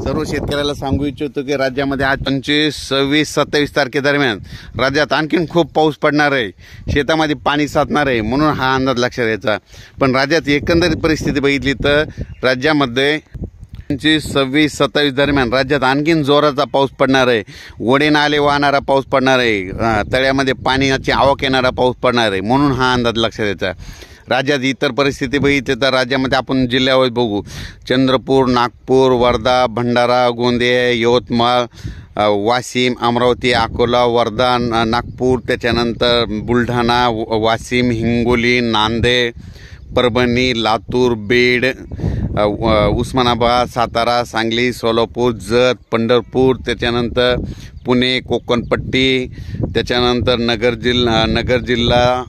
सर्व शेतकऱ्याला सांगू इच्छितो की राज्यामध्ये आज 25, 26, 27 तारखेदरम्यान राज्यात आणखीन खूप पाऊस पडणार आहे, शेतामध्ये पाणी साचणार आहे, म्हणून हा अंदाज लक्षात घ्यायचा। पण राज्यात एकंदरीत परिस्थिती बघितली तर राज्यामध्ये 25, 26, 27 दरम्यान राज्यात आणखीन जोराचा पाऊस पडणार आहे, ओढे नाले वाहणारा पाऊस पडणार आहे, तळ्यामध्ये पाण्याची आवक येणारा पाऊस पडणार आहे, म्हणून हा अंदाज लक्षात घ्यायचा। राज्यात इतर परिस्थिती बघितली तर राज्यामध्ये आपण जिल्ह्यावर बघू, चंद्रपूर, नागपूर, वर्धा, भंडारा, गोंदिया, यवतमाळ, वाशिम, अमरावती, अकोला, वर्धा, नागपूर, त्याच्यानंतर बुलढाणा, वाशिम, हिंगोली, नांदेड, परभणी, लातूर, बीड, उस्मानाबाद, सातारा, सांगली, सोलापूर, जत, पंढरपूर, त्याच्यानंतर पुणे, कोकणपट्टी, त्याच्यानंतर नगर जिल्हा,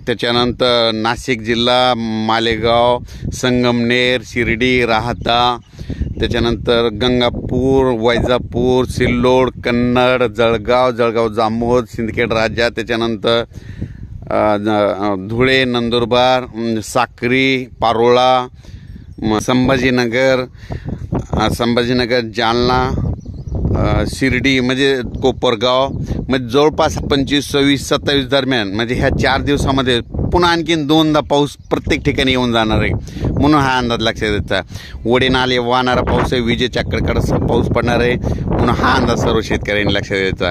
त्याच्यानंतर नाशिक जिल्हा, मालेगाव, संगमनेर, शिर्डी, राहता, त्याच्यानंतर गंगापूर, वैजापूर, सिल्लोड, कन्नड, जळगाव, जामोद, सिंदखेड राज्यात, त्याच्यानंतर धुळे, नंदुरबार, साक्री, पारोळा, संभाजीनगर, जालना, शिर्डी म्हणजे कोपरगाव, म्हणजे जवळपास 25, 26, 27 दरम्यान म्हणजे ह्या 4 दिवसामध्ये पुन्हा आणखीन 2दा पाऊस प्रत्येक ठिकाणी येऊन जाणार आहे, म्हणून हा अंदाज लक्षात घ्यायचा। ओढे नाले वाहणारा पाऊस आहे, विजेच्या कडकडाट पाऊस पडणार आहे, म्हणून हा अंदाज सर्व शेतकऱ्यांनी लक्षात घ्यायचा।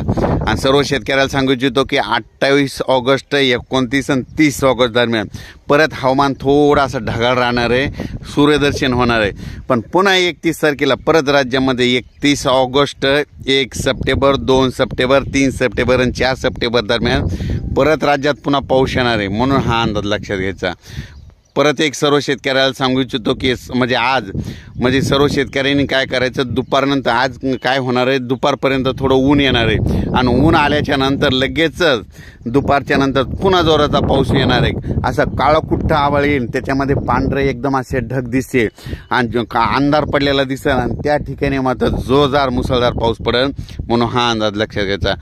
आणि सर्व शेतकऱ्याला सांगू इच्छितो की 28 ऑगस्ट, 29 आणि 30 ऑगस्ट दरम्यान परत हवामान थोडासा ढगाळ राहणार आहे, सूर्यदर्शन होणार आहे। पण पुन्हा 31 तारखेला परत राज्यामध्ये 31 ऑगस्ट, 1 सप्टेंबर, 2 सप्टेंबर, 3 सप्टेंबर आणि 4 सप्टेंबर दरम्यान परत राज्यात पुन्हा पाऊस येणार आहे, म्हणून हा अंदाज लक्षात घ्यायचा। परत एक सर्व शेतकऱ्याला सांगू इच्छितो की म्हणजे आज सर्व शेतकऱ्यांनी काय करायचं, दुपारनंतर आज काय होणार आहे, दुपारपर्यंत थोडं ऊन येणार आहे आणि ऊन आल्याच्या नंतर लगेचच दुपारच्या नंतर पुन्हा जोराचा पाऊस येणार आहे। असं काळकुट्ट आभाळ येईल, त्याच्यामध्ये पांढरे एकदम असे ढग दिसते आणि अंधार पडलेला दिसेल आणि त्या ठिकाणी मात्र जोरदार मुसळधार पाऊस पडेल, म्हणून हा अंदाज लक्षात घ्यायचा।